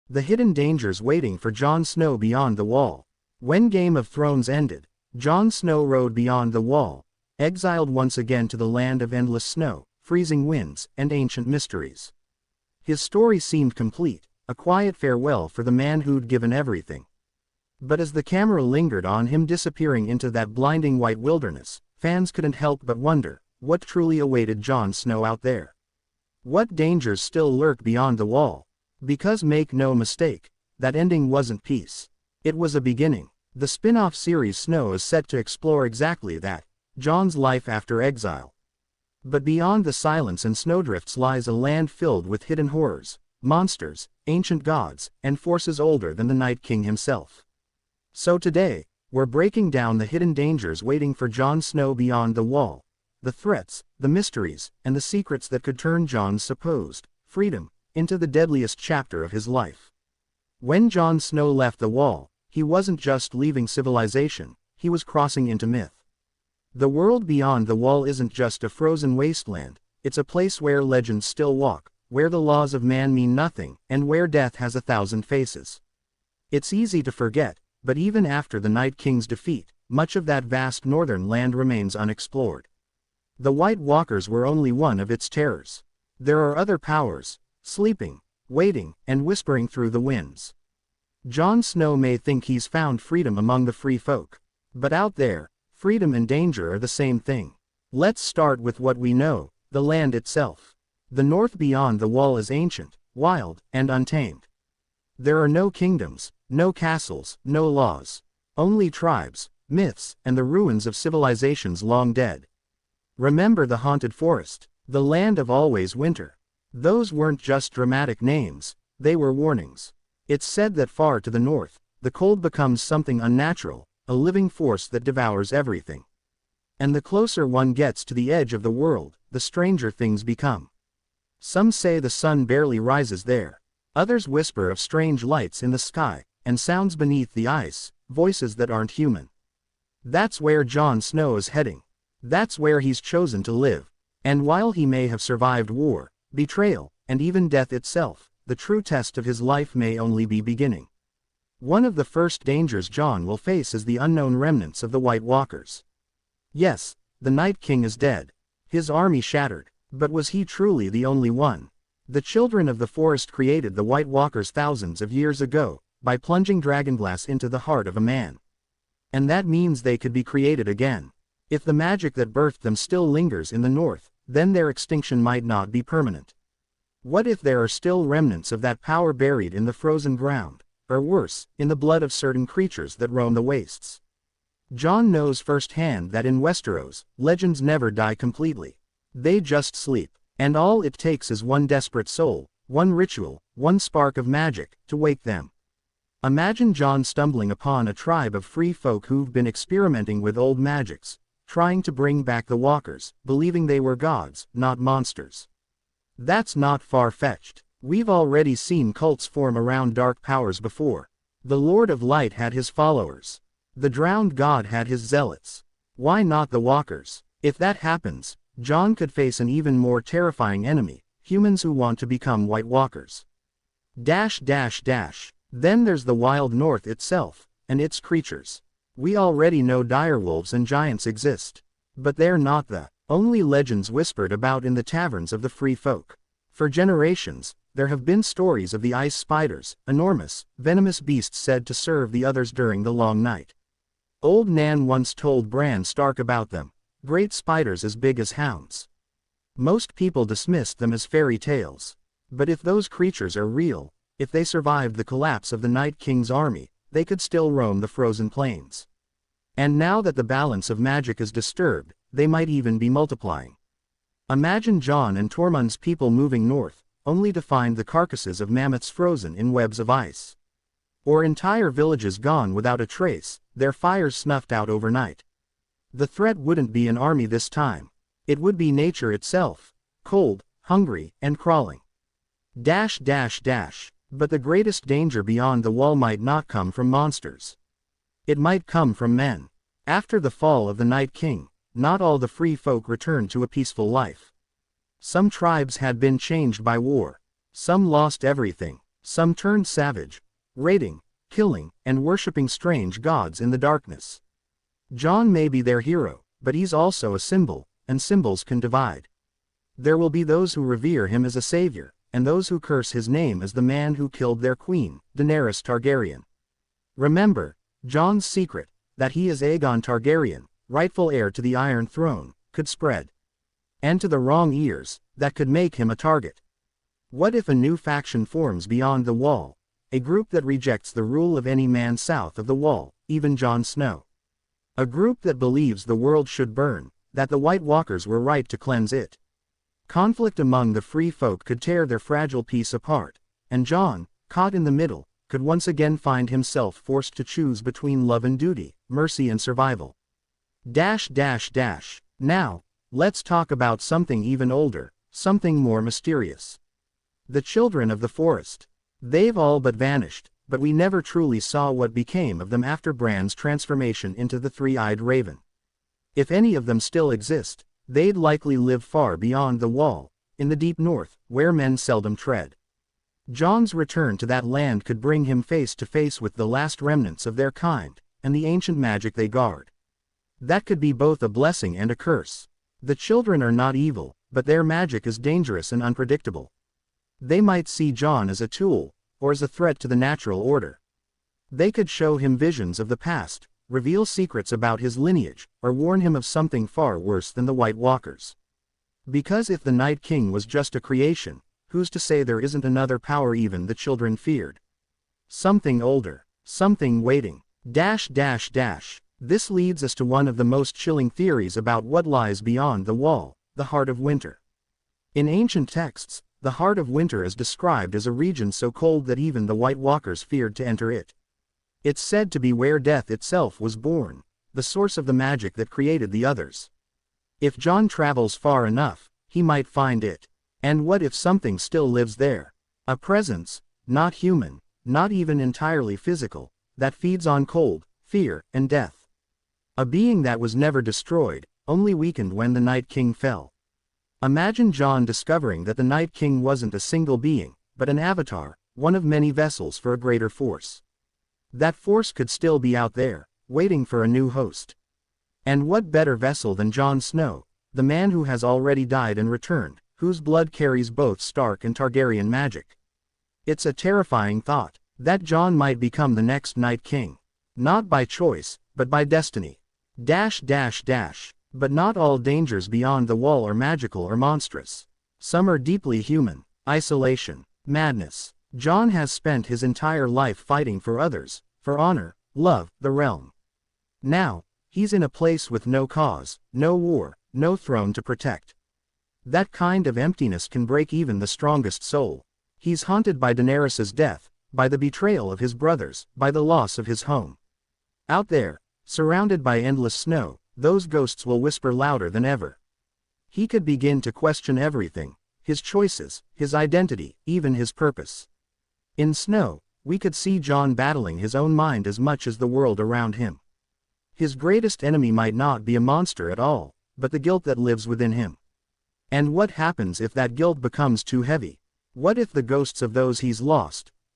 The hidden dangers waiting for Jon Snow beyond the wall. When Game of Thrones ended, Jon Snow rode beyond the wall, exiled once again to the land of endless snow, freezing winds, and ancient mysteries. His story seemed complete, a quiet farewell for the man who'd given everything. But as the camera lingered on him disappearing into that blinding white wilderness, fans couldn't help but wonder, what truly awaited Jon Snow out there? What dangers still lurk beyond the wall? Because make no mistake, that ending wasn't peace. It was a beginning. The spin-off series Snow is set to explore exactly that, Jon's life after exile. But beyond the silence and snowdrifts lies a land filled with hidden horrors, monsters, ancient gods, and forces older than the Night King himself. So today, we're breaking down the hidden dangers waiting for Jon Snow beyond the wall, the threats, the mysteries, and the secrets that could turn Jon's supposed freedom into the deadliest chapter of his life. When Jon Snow left the wall, he wasn't just leaving civilization, he was crossing into myth. The world beyond the wall isn't just a frozen wasteland, it's a place where legends still walk, where the laws of man mean nothing, and where death has 1,000 faces. It's easy to forget, but even after the Night King's defeat, much of that vast northern land remains unexplored. The White Walkers were only one of its terrors. There are other powers, sleeping, waiting, and whispering through the winds. Jon Snow may think he's found freedom among the free folk. But out there, freedom and danger are the same thing. Let's start with what we know, the land itself. The north beyond the wall is ancient, wild, and untamed. There are no kingdoms, no castles, no laws. Only tribes, myths, and the ruins of civilizations long dead. Remember the haunted forest, the land of always winter. Those weren't just dramatic names, they were warnings. It's said that far to the north, the cold becomes something unnatural, a living force that devours everything. And the closer one gets to the edge of the world, the stranger things become. Some say the sun barely rises there. Others whisper of strange lights in the sky, and sounds beneath the ice, voices that aren't human. That's where Jon Snow is heading. That's where he's chosen to live. And while he may have survived war, betrayal, and even death itself, the true test of his life may only be beginning. One of the first dangers Jon will face is the unknown remnants of the White Walkers. Yes, the Night King is dead. His army shattered. But was he truly the only one? The children of the forest created the White Walkers thousands of years ago, by plunging dragonglass into the heart of a man. And that means they could be created again. If the magic that birthed them still lingers in the north, then their extinction might not be permanent. What if there are still remnants of that power buried in the frozen ground, or worse, in the blood of certain creatures that roam the wastes? Jon knows firsthand that in Westeros, legends never die completely. They just sleep, and all it takes is one desperate soul, one ritual, one spark of magic, to wake them. Imagine Jon stumbling upon a tribe of free folk who've been experimenting with old magics, trying to bring back the walkers, believing they were gods, not monsters. That's not far-fetched. We've already seen cults form around dark powers before. The Lord of Light had his followers. The drowned god had his zealots. Why not the walkers? If that happens, Jon could face an even more terrifying enemy, humans who want to become White Walkers. Then there's the wild north itself, and its creatures. We already know direwolves and giants exist. But they're not the only legends whispered about in the taverns of the free folk. For generations, there have been stories of the ice spiders, enormous, venomous beasts said to serve the others during the long night. Old Nan once told Bran Stark about them, great spiders as big as hounds. Most people dismissed them as fairy tales. But if those creatures are real, if they survived the collapse of the Night King's army, they could still roam the frozen plains. And now that the balance of magic is disturbed, they might even be multiplying. Imagine Jon and Tormund's people moving north, only to find the carcasses of mammoths frozen in webs of ice. Or entire villages gone without a trace, their fires snuffed out overnight. The threat wouldn't be an army this time. It would be nature itself, cold, hungry, and crawling. But the greatest danger beyond the wall might not come from monsters. It might come from men. After the fall of the Night King, not all the free folk returned to a peaceful life. Some tribes had been changed by war. Some lost everything. Some turned savage, raiding, killing, and worshipping strange gods in the darkness. Jon may be their hero, but he's also a symbol, and symbols can divide. There will be those who revere him as a savior, and those who curse his name as the man who killed their queen, Daenerys Targaryen. Remember, Jon's secret, that he is Aegon Targaryen, rightful heir to the Iron Throne, could spread. And to the wrong ears, that could make him a target. What if a new faction forms beyond the Wall, a group that rejects the rule of any man south of the Wall, even Jon Snow? A group that believes the world should burn, that the White Walkers were right to cleanse it. Conflict among the free folk could tear their fragile peace apart, and Jon, caught in the middle, could once again find himself forced to choose between love and duty, mercy and survival. Now, let's talk about something even older, something more mysterious. The children of the forest. They've all but vanished, but we never truly saw what became of them after Bran's transformation into the three-eyed raven. If any of them still exist, they'd likely live far beyond the Wall, in the deep north, where men seldom tread. Jon's return to that land could bring him face to face with the last remnants of their kind, and the ancient magic they guard. That could be both a blessing and a curse. The children are not evil, but their magic is dangerous and unpredictable. They might see Jon as a tool, or as a threat to the natural order. They could show him visions of the past, reveal secrets about his lineage, or warn him of something far worse than the White Walkers. Because if the Night King was just a creation, who's to say there isn't another power even the children feared? Something older, something waiting. This leads us to one of the most chilling theories about what lies beyond the Wall, the Heart of Winter. In ancient texts, the Heart of Winter is described as a region so cold that even the White Walkers feared to enter it. It's said to be where death itself was born, the source of the magic that created the others. If Jon travels far enough, he might find it. And what if something still lives there? A presence, not human, not even entirely physical, that feeds on cold, fear, and death. A being that was never destroyed, only weakened when the Night King fell. Imagine Jon discovering that the Night King wasn't a single being, but an avatar, one of many vessels for a greater force. That force could still be out there, waiting for a new host. And what better vessel than Jon Snow, the man who has already died and returned, whose blood carries both Stark and Targaryen magic? It's a terrifying thought, that Jon might become the next Night King. Not by choice, but by destiny. But not all dangers beyond the Wall are magical or monstrous. Some are deeply human: isolation, madness. Jon has spent his entire life fighting for others, for honor, love, the realm. Now, he's in a place with no cause, no war, no throne to protect. That kind of emptiness can break even the strongest soul. He's haunted by Daenerys' death, by the betrayal of his brothers, by the loss of his home. Out there, surrounded by endless snow, those ghosts will whisper louder than ever. He could begin to question everything: his choices, his identity, even his purpose. In Snow, we could see Jon battling his own mind as much as the world around him. His greatest enemy might not be a monster at all, but the guilt that lives within him. And what happens if that guilt becomes too heavy? What if the ghosts of those he's lost,